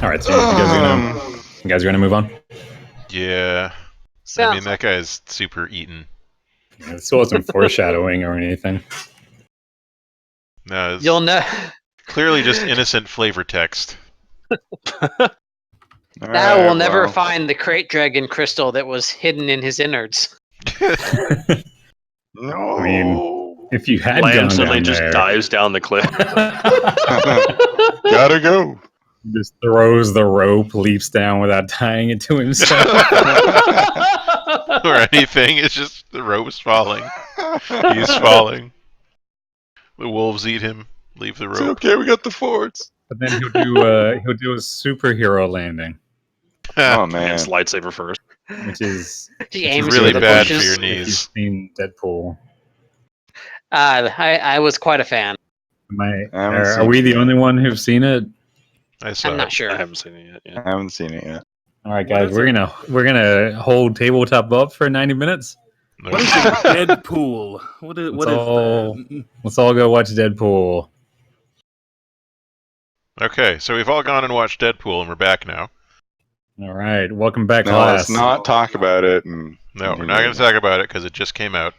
All right, so you guys are gonna move on. Yeah. I mean, that guy's super eaten. Yeah, this wasn't foreshadowing or anything. No, it's You'll know. clearly just innocent flavor text. Now we'll never find the crate dragon crystal that was hidden in his innards. No. I mean, if you had Lamb gone suddenly down just there, dives down the cliff. Gotta go. just throws the rope, leaps down without tying it to himself. Or anything. It's just the rope's falling. He's falling. The wolves eat him. Leave the It's rope. okay, we got the forts. But then he'll do a superhero landing, Oh man. It's lightsaber first. which is He It's aims really for the bad for bushes. your if you've knees. seen Deadpool. I was quite a fan. haven't Are seen we it the yet. only one who've seen it? I saw I'm not it. sure. I haven't seen it yet. I haven't seen it yet. All right, guys, we're gonna hold tabletop up for 90 minutes. No. What is it? Deadpool. What is that? Let's all go watch Deadpool. Okay, so we've all gone and watched Deadpool, and we're back now. All right, welcome back, No, class. let's not talk about it. And No, we're not going to talk about it because it just came out.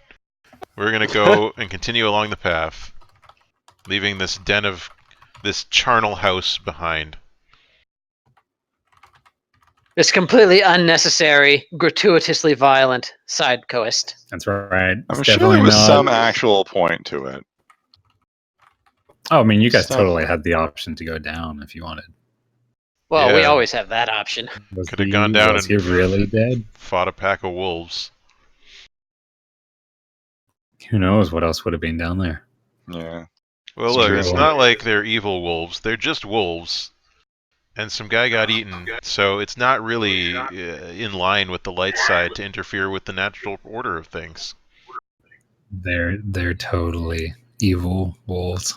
We're going to go and continue along the path, leaving this this charnel house behind. This completely unnecessary, gratuitously violent side quest. That's right. I'm It's sure definitely there was not. some actual point to it. Oh, I mean, you guys Some- totally had the option to go down if you wanted. Well, we Yeah. always have that option. Could have gone down was and he really dead? fought a pack of wolves. Who knows what else would have been down there? Yeah. Well, It's look, true. it's not like they're evil wolves. They're just wolves. And some guy got eaten, so it's not really in line with the light side to interfere with the natural order of things. They're totally evil wolves.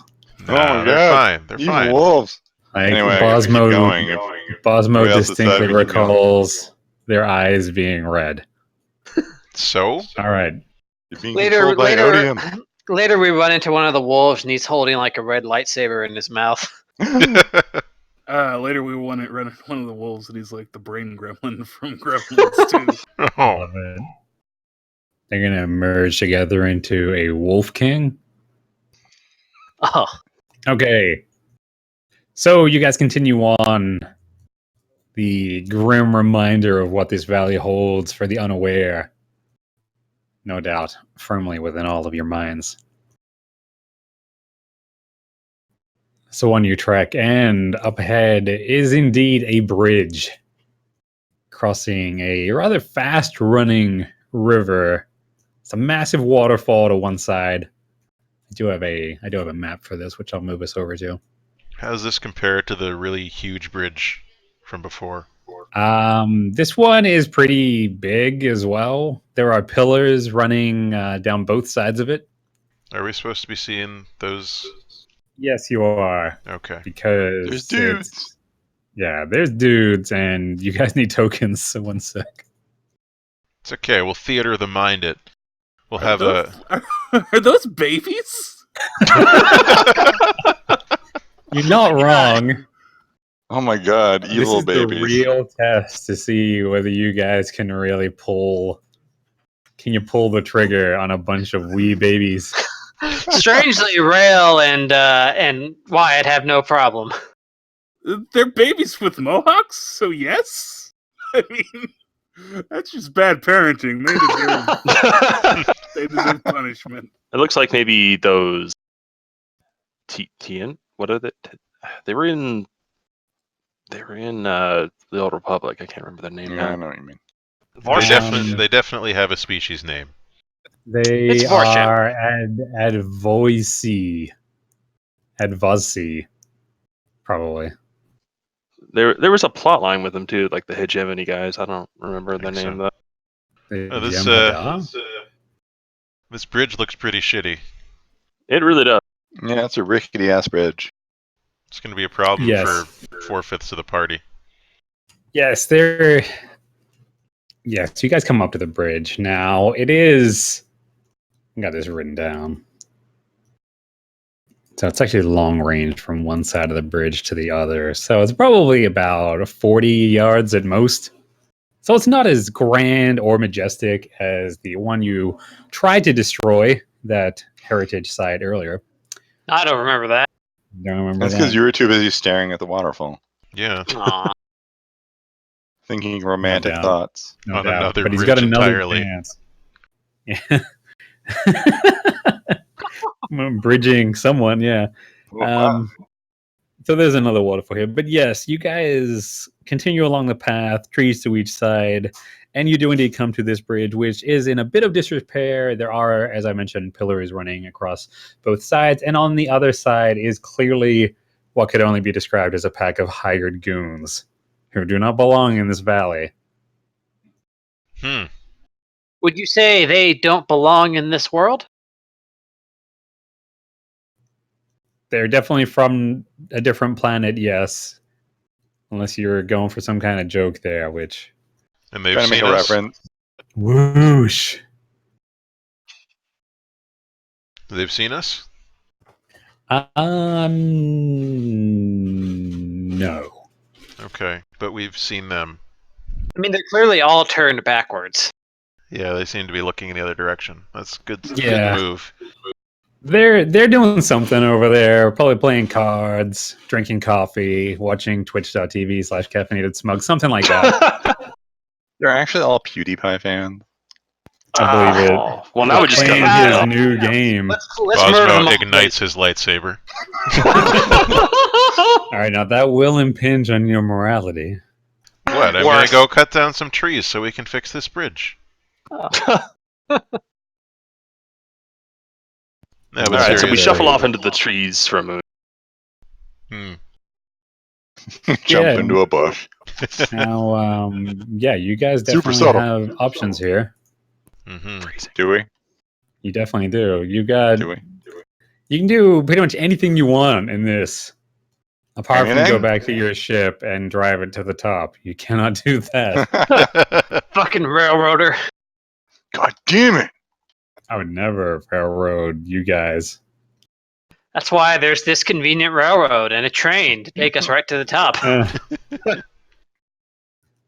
Nah, my they're God. fine. They're Evil fine. wolves. Like Anyway, I gotta keep going. Bosmo Nobody else has said distinctly we keep going. recalls their eyes being red. So? All right. You're being controlled by Odium. Later, we run into one of the wolves, and he's holding like a red lightsaber in his mouth. Later, we run one of the wolves, and he's like the brain gremlin from Gremlins 2. Oh, Love it. They're gonna merge together into a wolf king. Oh, Okay. So you guys continue on the grim reminder of what this valley holds for the unaware. No doubt, firmly within all of your minds. So on your trek, and up ahead is indeed a bridge crossing a rather fast-running river. It's a massive waterfall to one side. I do have a map for this, which I'll move us over to. how does this compare to the really huge bridge from before? This one is pretty big as well. There are pillars running down both sides of it. Are we supposed to be seeing those? Yes, you are. Okay. Because There's dudes. There's dudes, and you guys need tokens. So 1 sec. It's okay. We'll theater the mind it. We'll have Are those babies? You're not wrong. Oh my God, evil This is babies. the real test to see whether you guys can really pull. Can you pull the trigger on a bunch of wee babies? strangely, Rail and Wyatt have no problem. They're babies with mohawks, so yes. I mean, that's just bad parenting. They deserve punishment. It looks like maybe those Tien. What are they? They were in the Old Republic. I can't remember their name Yeah, I now. know what you mean. They definitely have a species name. They It's Varshan. are Advosi, probably. There was a plot line with them too, like the hegemony guys. I don't remember their Think so. name though. This bridge looks pretty shitty. It really does. Yeah, it's a rickety ass bridge. It's going to be a problem Yes. for 4/5 of the party. Yes, they're. Yes, you guys come up to the bridge. Now, it is. I got this written down. So it's actually long range from one side of the bridge to the other. So it's probably about 40 yards at most. So it's not as grand or majestic as the one you tried to destroy, that heritage site earlier. I don't remember that. Don't remember That's that? because you were too busy staring at the waterfall, Yeah. Aw. thinking romantic doubt. thoughts. No On doubt. another But he's got bridge another entirely. chance. Yeah. Bridging someone, yeah. So there's another waterfall here. But yes, you guys continue along the path, trees to each side, and you do indeed come to this bridge, which is in a bit of disrepair. There are, as I mentioned, pillars running across both sides, and on the other side is clearly what could only be described as a pack of hired goons who do not belong in this valley. Hmm. Would you say they don't belong in this world? They're definitely from a different planet, yes. Unless you're going for some kind of joke there, which... And they've Trying to make seen a us. reference. Whoosh! They've seen us. No. Okay, but we've seen them. I mean, they're clearly all turned backwards. Yeah, they seem to be looking in the other direction. That's good. Yeah. Good move. They're doing something over there, probably playing cards, drinking coffee, watching twitch.tv/caffeinated smug, something like that. They're actually all PewDiePie fans. I believe it. Oh, well, now we just Playing got his to new game. Let's murder them Cosmo all. ignites his lightsaber. All right, now that will impinge on your morality. What? I'm gonna Worse. go cut down some trees so we can fix this bridge. Yeah, All but right, so we seriously. shuffle off into the trees for a moment. Hmm. Jump Yeah. into a bush. Now, yeah, you guys Super definitely subtle. have options here. Mm-hmm. Do we? You definitely do. You got. Do we? You can do pretty much anything you want in this, apart from go Anything? back to your ship and drive it to the top. You cannot do that. Fucking railroader. God damn it! I would never railroad you guys. That's why there's this convenient railroad and a train to take us right to the top.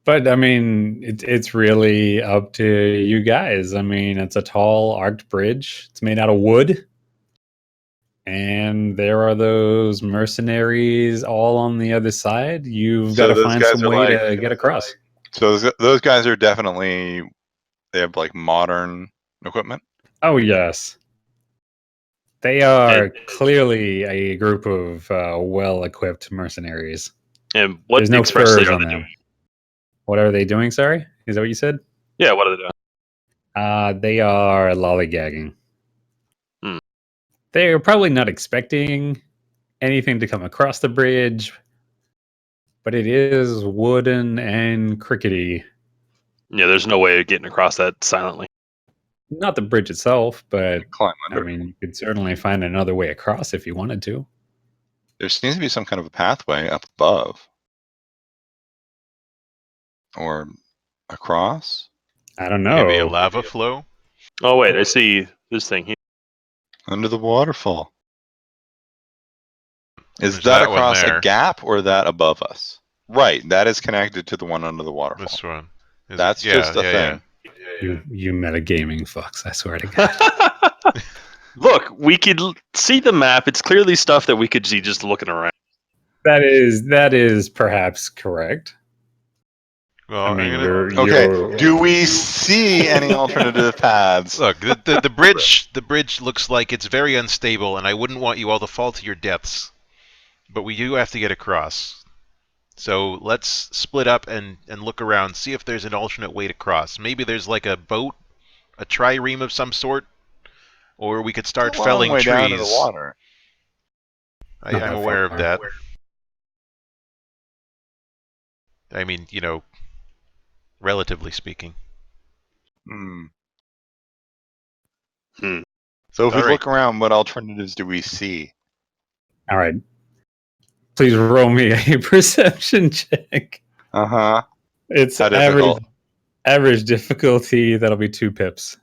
But I mean, it's really up to you guys. I mean, it's a tall arched bridge. It's made out of wood. And there are those mercenaries all on the other side. You've So got to those find guys some are way like- to get across. So those guys are definitely, they have like modern equipment. Oh, yes. They are clearly a group of well-equipped mercenaries. And what There's no expressly furs are on they them. doing? What are they doing, sorry? Is that what you said? Yeah, what are they doing? They are lollygagging. Hmm. They're probably not expecting anything to come across the bridge, but it is wooden and crickety. Yeah, there's no way of getting across that silently. Not the bridge itself, but Climb I under. mean, you could certainly find another way across if you wanted to. There seems to be some kind of a pathway up above. Or across? I don't know. Maybe a lava flow. Oh wait, I see this thing here. Under the waterfall. Is There's that that one across there. a gap or that above us? Right, that is connected to the one under the waterfall. This one. Is That's it? Yeah, just a yeah, thing. You metagaming fucks, I swear to God. Look, we could see the map. It's clearly stuff that we could see just looking around. That is perhaps correct. Yeah. Well, I I'm mean, gonna- Okay, do we see any alternative paths? Look, the bridge looks like it's very unstable, and I wouldn't want you all to fall to your deaths. But we do have to get across. So let's split up and look around, see if there's an alternate way to cross. Maybe there's like a boat, a trireme of some sort, or we could start It's a long felling way trees. down to the water. I'm Not that aware of far. that. I mean, relatively speaking. Hmm. Hmm. So if we All right. look around, what alternatives do we see? All right. Please roll me a perception check. Uh-huh. It's How difficult? average difficulty. That'll be 2 pips.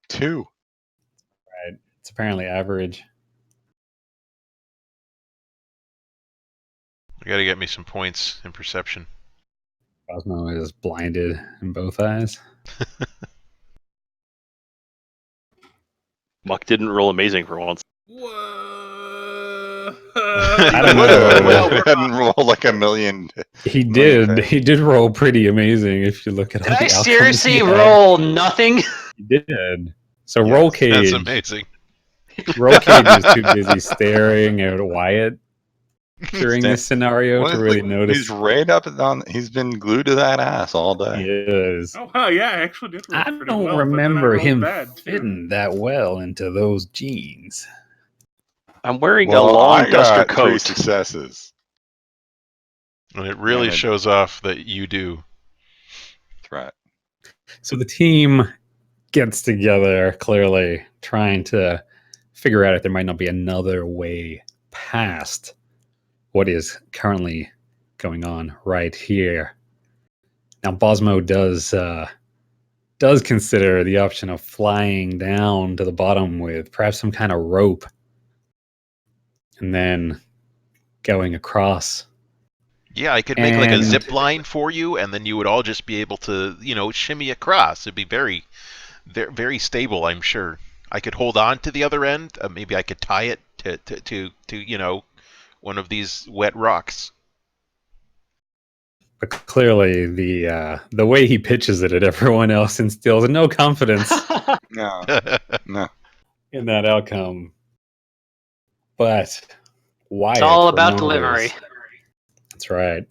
2. Right. It's apparently average. I gotta get me some points in perception. Cosmo is blinded in both eyes. Muck didn't roll amazing for once. Whoa. I don't Would know. have. Well, we hadn't rolled like a million. He Million did. He did roll pretty amazing if you look at all Did the I outcomes seriously he had. roll nothing? He did. So Yes, Roll That's Cage. amazing. Roll Cage is too busy staring at Wyatt during this scenario What to is really the- notice. He's right up on. He's been glued to that ass all He day. is. Oh, wow, yeah, I actually did roll I pretty don't well, but then I remember rolled him bad, too. fitting that well into those jeans. I'm wearing a Well, long I duster got 3 coat. successes. And it really And a shows off that you do. threat. So the team gets together, clearly trying to figure out if there might not be another way past what is currently going on right here. Now, Bosmo does consider the option of flying down to the bottom with perhaps some kind of rope and then going across. Yeah, I could make like a And- zip line for you, and then you would all just be able to, shimmy across. It'd be very, very, very stable, I'm sure. I could hold on to the other end. Maybe I could tie it to one of these wet rocks. But clearly, the way he pitches it at everyone else instills no confidence No, no. in that outcome. But Wyatt It's all about remembers- delivery. That's right.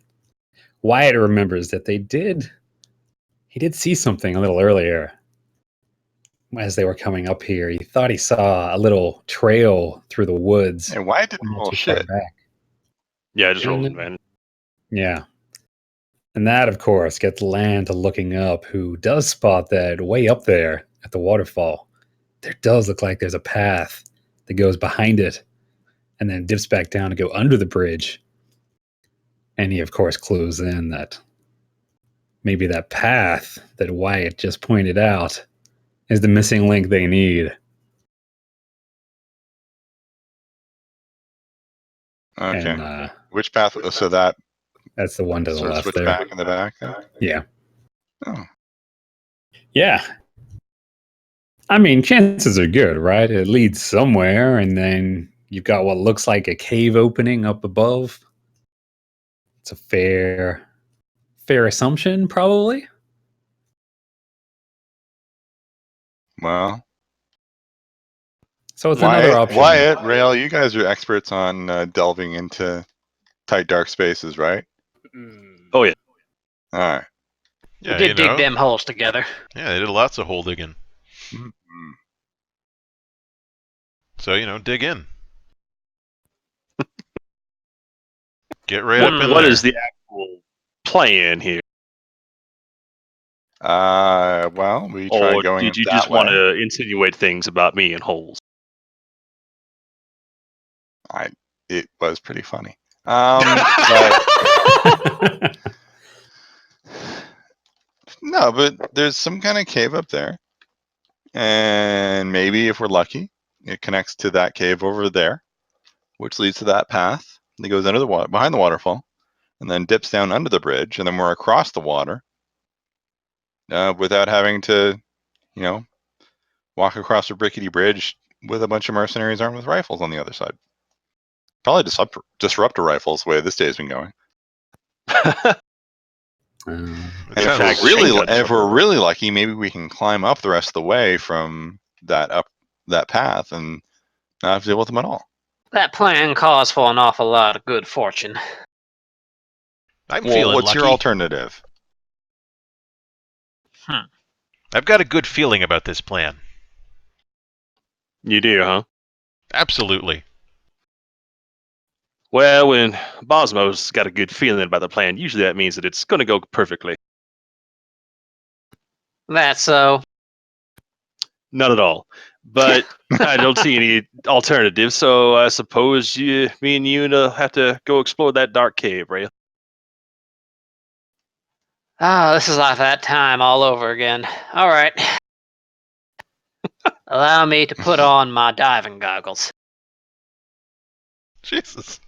Wyatt remembers that he did see something a little earlier as they were coming up here. He thought he saw a little trail through the woods. And why didn't not roll too far shit? back. Yeah, I just rolled And- advantage. Yeah. And that, of course, gets Land to looking up, who does spot that way up there at the waterfall. There does look like there's a path that goes behind it and then dips back down to go under the bridge. And he, of course, clues in that maybe that path that Wyatt just pointed out is the missing link they need. Okay. And Which path? So that that's the one to the sort of left switch there. back in the back. Then? Yeah. Oh, Yeah. I mean, chances are good, right? It leads somewhere, and then you've got what looks like a cave opening up above. It's a fair assumption, probably. well. So it's another option. Wyatt, Rail, you guys are experts on delving into tight, dark spaces, right? Oh, yeah. All right. Yeah, We did dig them holes together. Yeah, they did lots of hole digging. Mhm. So, dig in. Get right up in What there. is the actual plan here? Well, we tried Or going did you that just want way. to insinuate things about me in holes? It was pretty funny. But no, but there's some kind of cave up there, and maybe if we're lucky, it connects to that cave over there, which leads to that path that goes under the water, behind the waterfall, and then dips down under the bridge, and then we're across the water without having to, walk across a rickety bridge with a bunch of mercenaries armed with rifles on the other side. Probably disruptor rifles, the way this day's been going. Um, It And sounds- if we're really lucky, maybe we can climb up the rest of the way from that path and not have to deal with them at all. That plan calls for an awful lot of good fortune. I'm Well, feeling what's lucky. your alternative? I've got a good feeling about this plan. You do, huh? Absolutely. Well, when Bosmo's got a good feeling about the plan, usually that means that it's going to go perfectly. That's so. Not at all. But I don't see any alternatives, so I suppose me and you have to go explore that dark cave, right? Ah, this is like that time all over again. All right. Allow me to put on my diving goggles. Jesus.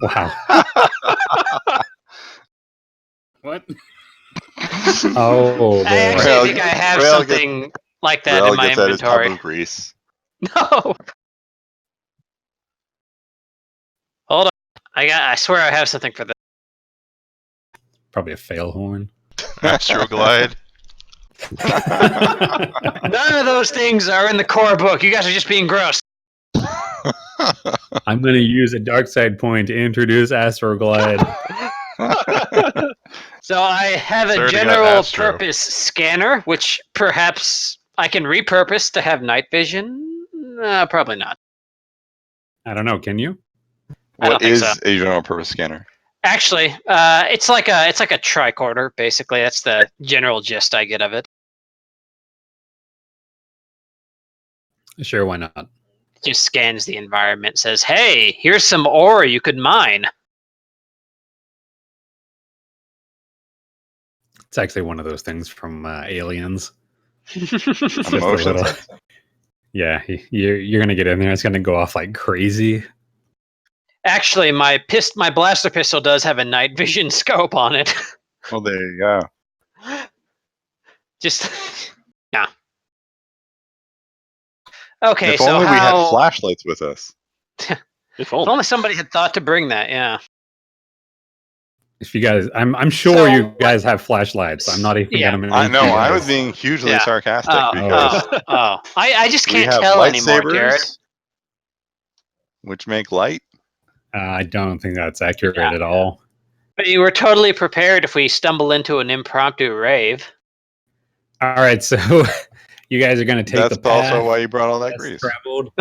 Wow. What? Oh, I actually Rail- think I have Rail something like that Rail in my gets out his tub inventory. of grease. No. Hold on. I swear I have something for this. probably a fail horn. Astroglide. None of those things are in the core book. You guys are just being gross. I'm going to use a dark side point to introduce Astroglide. So I have a It's already got general Astro. purpose scanner, which perhaps I can repurpose to have night vision. Probably not. I don't know. Can you? I don't What think is so. a general purpose scanner? Actually, it's like a tricorder. Basically, that's the general gist I get of it. Sure, why not? Just scans the environment, says, "Hey, here's some ore you could mine." It's actually one of those things from Aliens. A Just a motion little- sensor. Yeah, you're going to get in there. It's going to go off like crazy. Actually, my blaster pistol does have a night vision scope on it. Well, there you go. Just yeah. Okay, If so only we had how? flashlights with us. If If only. only somebody had thought to bring that. Yeah. If you guys, I'm sure So- you guys have flashlights. I'm not even Yeah. going to. I know. I was being hugely Yeah. sarcastic Oh, because I just we can't have tell anymore, Garrett. lightsabers, which make light. I don't think that's accurate Yeah. at all. But you were totally prepared if we stumble into an impromptu rave. All right, so you guys are going to take That's the path also why you brought all that less grease. traveled.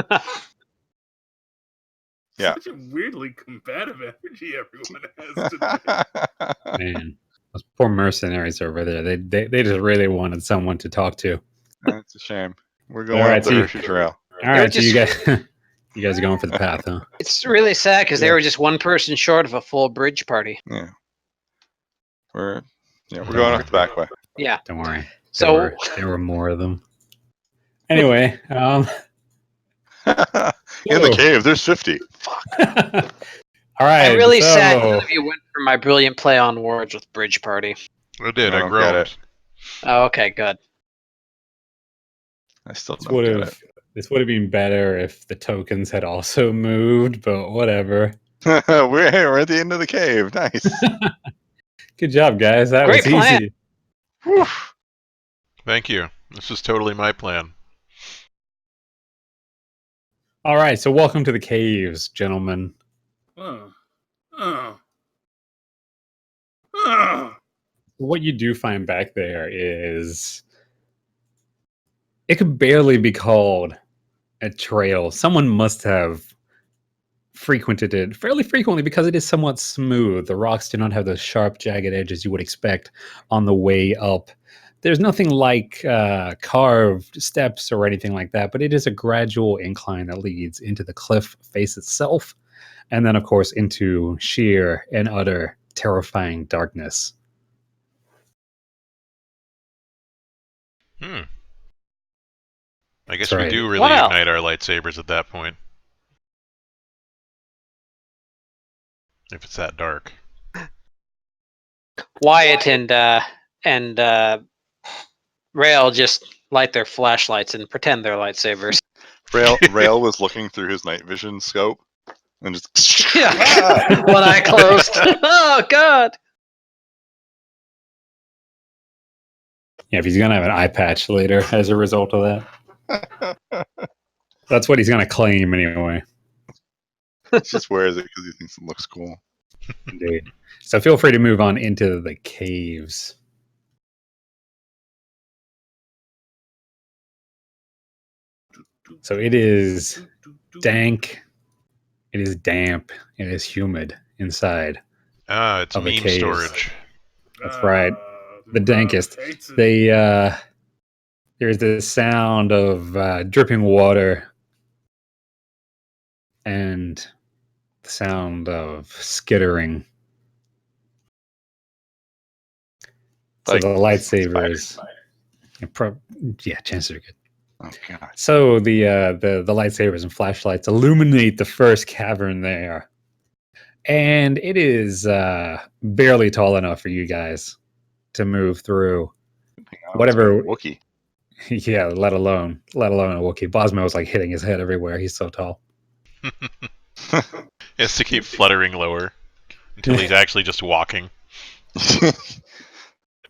Yeah. Such a weirdly combative energy everyone has today. Man, those poor mercenaries over there. They just really wanted someone to talk to. That's a shame. We're going Alright, up the so you- Hershey Trail. All right, so you just- guys, you guys are going for the path, huh? It's really sad because they Yeah. were just one person short of a full bridge party. Yeah. We're going up the back way. Yeah. Don't worry. So There were more of them. Anyway, In the Whoa. cave, there's 50. all right. I'm really so, sad none of you went for my brilliant play on words with bridge party. I did. I I don't get groaned. it. Oh, okay, good. I still This don't would get have it. this would have been better if the tokens had also moved, but whatever. We're at the end of the cave. Nice. Good job, guys. That Great was plan. easy. Thank you. This is totally my plan. All right, so welcome to the caves, gentlemen. Oh. Oh. Oh. What you do find back there is it could barely be called a trail. Someone must have frequented it fairly frequently because it is somewhat smooth. The rocks do not have those sharp, jagged edges you would expect on the way up. There's nothing like carved steps or anything like that, but it is a gradual incline that leads into the cliff face itself, and then, of course, into sheer and utter terrifying darkness. I guess That's we right. do really Wow. ignite our lightsabers at that point. If it's that dark. Wyatt and Rail just light their flashlights and pretend they're lightsabers. Rail was looking through his night vision scope and just. Yeah. One eye closed. Oh God. Yeah, if he's gonna have an eye patch later as a result of that, that's what he's gonna claim anyway. He just wears it because he thinks it looks cool. Indeed. So feel free to move on into the caves. So it is dank, it is damp, it is humid inside. Ah, it's Of the meme caves. storage. That's right. The dankest. hates it. They there's the sound of dripping water and the sound of skittering. So Like the lightsabers, yeah, chances are good. Oh god. So the lightsabers and flashlights illuminate the first cavern there, and it is barely tall enough for you guys to move through. Whatever. Wookie. Yeah, let alone a Wookiee. Bosmo is like hitting his head everywhere. He's so tall. He has to keep fluttering lower until he's actually just walking.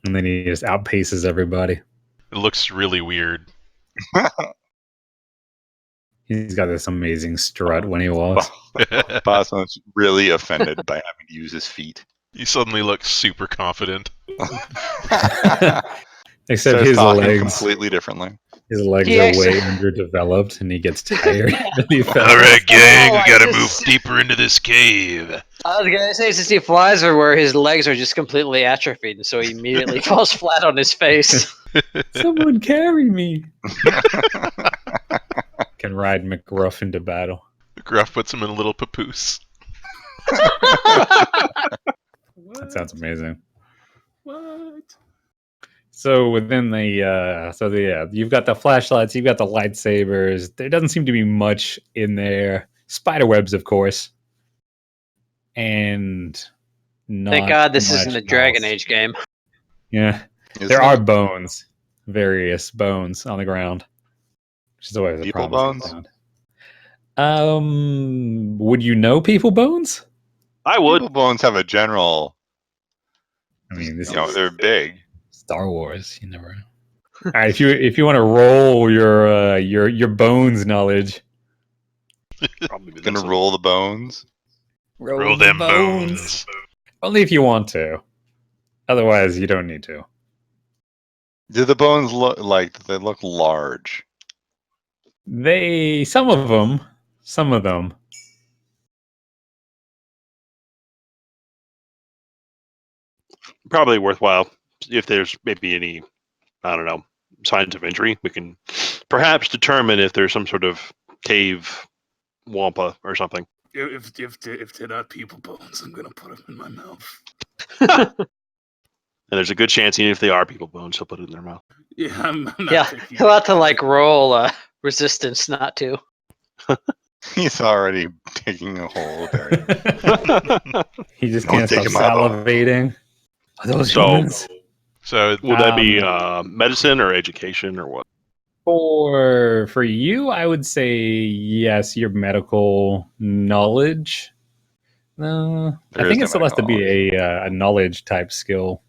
And then he just outpaces everybody. It looks really weird. He's got this amazing strut when he walks. Bosmo's really offended by having to use his feet. He suddenly looks super confident. Except Starts his talking legs. completely differently. His legs He are actually- way underdeveloped, and he gets tired. Really fast. All right, gang, we I gotta just- move deeper into this cave. I was gonna say, since he flies everywhere, his legs are just completely atrophied, and so he immediately falls flat on his face. Someone carry me. Can ride McGruff into battle. Gruff puts him in a little papoose. That sounds amazing. What? So within the you've got the flashlights, you've got the lightsabers. There doesn't seem to be much in there. Spiderwebs, of course, and not Thank God this much isn't a Dragon else. Age game. Yeah, Isn't there are it? bones, various bones on the ground, which is always a People problem. bones? Would you know people bones? I would. People bones have a general. I mean, this You know, is they're big. Star Wars. You never know. All right, if you want to roll your bones knowledge, Probably be Gonna this roll the bones. Roll them bones. Only if you want to. Otherwise, you don't need to. Do the bones look like they look large? Some of them. Probably worthwhile if there's maybe any, I don't know, signs of injury. We can perhaps determine if there's some sort of cave wampa or something. If they're not people bones, I'm gonna put them in my mouth. And there's a good chance, even if they are people bones, he'll put it in their mouth. Yeah, I'm not Yeah, taking he'll have to like roll resistance not to. He's already digging a hole there. He just Don't can't stop take him out. salivating. Are those So- humans? So Would that be Um, medicine or education or what? For you, I would say yes. Your medical knowledge. No, There I is think no it still has to medical be a knowledge type skill.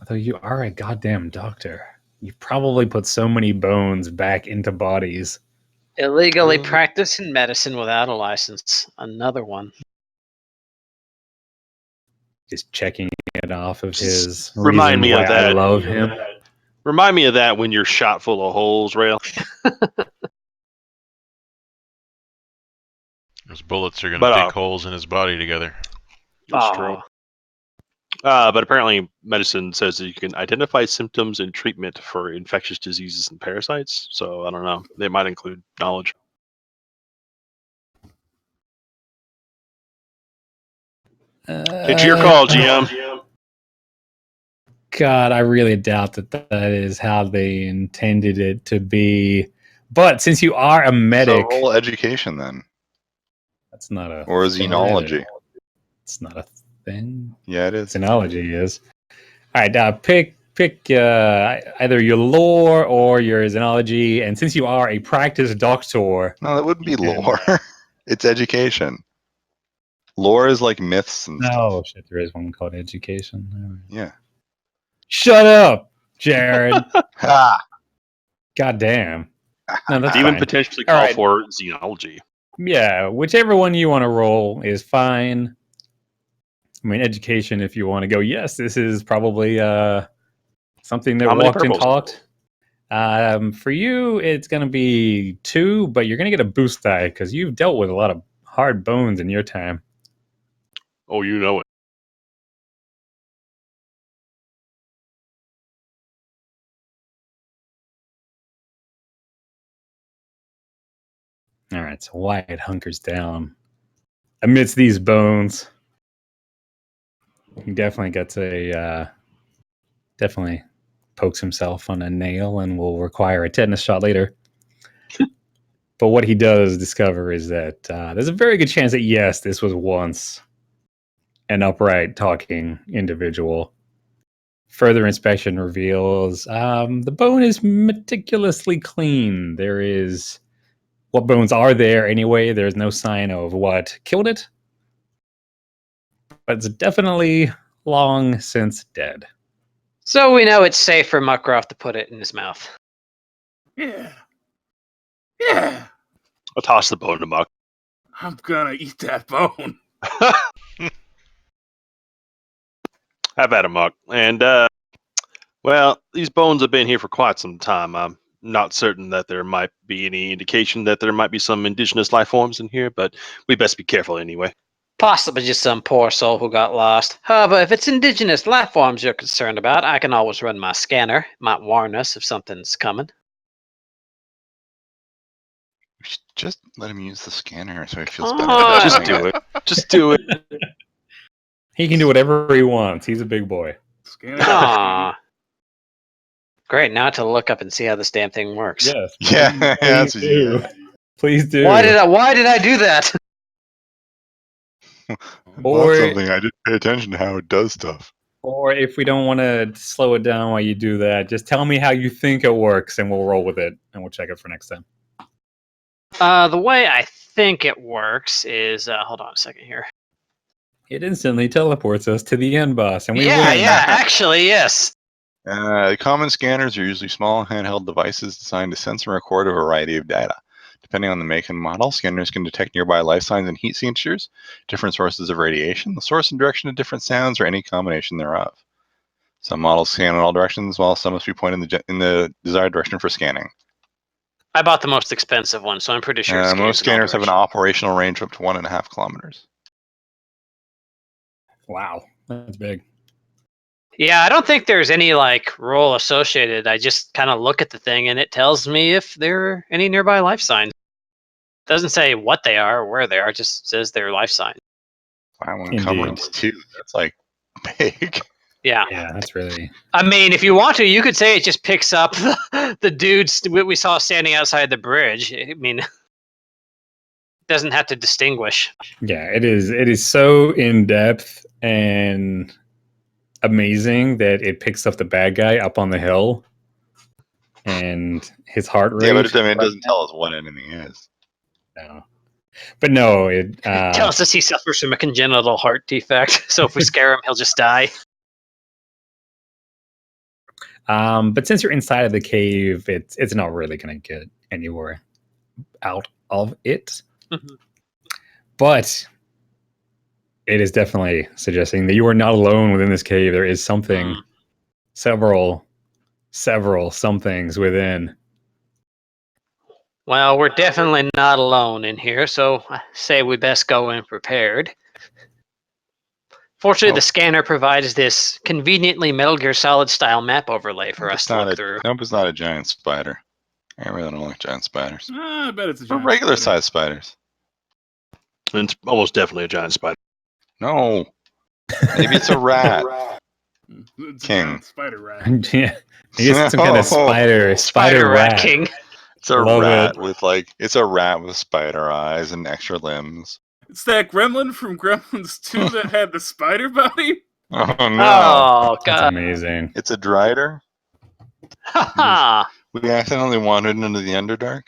Although you are a goddamn doctor, you probably put so many bones back into bodies. Illegally Mm. practicing medicine without a license. Another one. Just checking it off of Just his. remind reasons me of why I that. love him. Remind me of that when you're shot full of holes, Rail. those bullets are gonna But, dig holes in his body together. That's true. Aw. But apparently, medicine says that you can identify symptoms and treatment for infectious diseases and parasites. So I don't know. They might include knowledge. It's your call, GM. God, I really doubt that is how they intended it to be. But since you are a medic, So roll education then, that's not a or thing xenology. either. It's not a thing. Yeah, it is. Xenology is. All right, pick either your lore or your xenology. And since you are a practiced doctor, No, that wouldn't be You can- lore. It's education. Lore is like myths and stuff. no shit, there is one called education. All right. Yeah. Shut up, Jared. Ha! God damn. No, that's Even fine. potentially All call right. for xenology. Yeah, whichever one you want to roll is fine. I mean, education, if you want to go, yes, this is probably something that How many walked and purples? talked. For you, it's going to be 2, but you're going to get a boost die because you've dealt with a lot of hard bones in your time. Oh, you know it. All right, so Wyatt hunkers down amidst these bones. He definitely gets definitely pokes himself on a nail and will require a tetanus shot later. But what he does discover is that there's a very good chance that, yes, this was once an upright talking individual. Further inspection reveals the bone is meticulously clean. What bones are there anyway? There's no sign of what killed it. But it's definitely long since dead. So we know it's safe for Muckroft to put it in his mouth. Yeah. Yeah. I'll toss the bone to Muck. I'm gonna eat that bone. Have at it, Muck. And, well, these bones have been here for quite some time. I'm not certain that there might be any indication that there might be some indigenous life forms in here, but we best be careful anyway. Possibly just some poor soul who got lost. However, if it's indigenous life forms you're concerned about, I can always run my scanner. It might warn us if something's coming. We should just let him use the scanner so he feels Oh. better. Just do it. Just do it. He can do whatever he wants. He's a big boy. Scanner. Aw. Great, now to look up and see how this damn thing works. Yes. Yeah, please that's what you do. get. Please do. Why did I do that? Or- That's something I didn't pay attention to how it does stuff. Or if we don't want to slow it down while you do that, just tell me how you think it works and we'll roll with it and we'll check it for next time. The way I think it works is hold on a second here. It instantly teleports us to the end boss and we Yeah, win. actually, yes. Common scanners are usually small handheld devices designed to sense and record a variety of data. Depending on the make and model, scanners can detect nearby life signs and heat signatures, different sources of radiation, the source and direction of different sounds, or any combination thereof. Some models scan in all directions, while some must be pointed in the desired direction for scanning. I bought the most expensive one, so I'm pretty sure it scans Most in all scanners have an directions. operational range of up to 1.5 kilometers. Wow, that's big. Yeah, I don't think there's any like role associated. I just kind of look at the thing and it tells me if there are any nearby life signs. Doesn't say what they are or where they are, it just says their life sign. I want Indeed. encumbrance too. That's like big. Yeah. Yeah, that's really... I mean, if you want to, you could say it just picks up the dudes we saw standing outside the bridge. I mean, it doesn't have to distinguish. Yeah, it is so in-depth and amazing that it picks up the bad guy up on the hill and his heart rate. Yeah, but it doesn't tell us what anything is. No. But no, it Tells us he suffers from a congenital heart defect, so if we scare him, he'll just die. but since you're inside of the cave, it's not really gonna get anywhere out of it. Mhm. But it is definitely suggesting that you are not alone within this cave. There is something, several somethings within. Well, we're definitely not alone in here, so I say we best go in prepared. Fortunately, the scanner provides this conveniently Metal Gear Solid style map overlay for us to look through. Nope, it's not a giant spider. I really don't like giant spiders. I bet it's a Or giant regular spider. sized spiders. And it's almost definitely a giant spider. No. Maybe it's a rat. It's King. a giant spider rat. Yeah, I guess it's some kind of spider rat. King. It's a Love rat it. with spider eyes and extra limbs. It's that gremlin from Gremlins 2 that had the spider body. Oh no. Oh, That's God. amazing. It's a drider. Ha We accidentally wandered into the Underdark.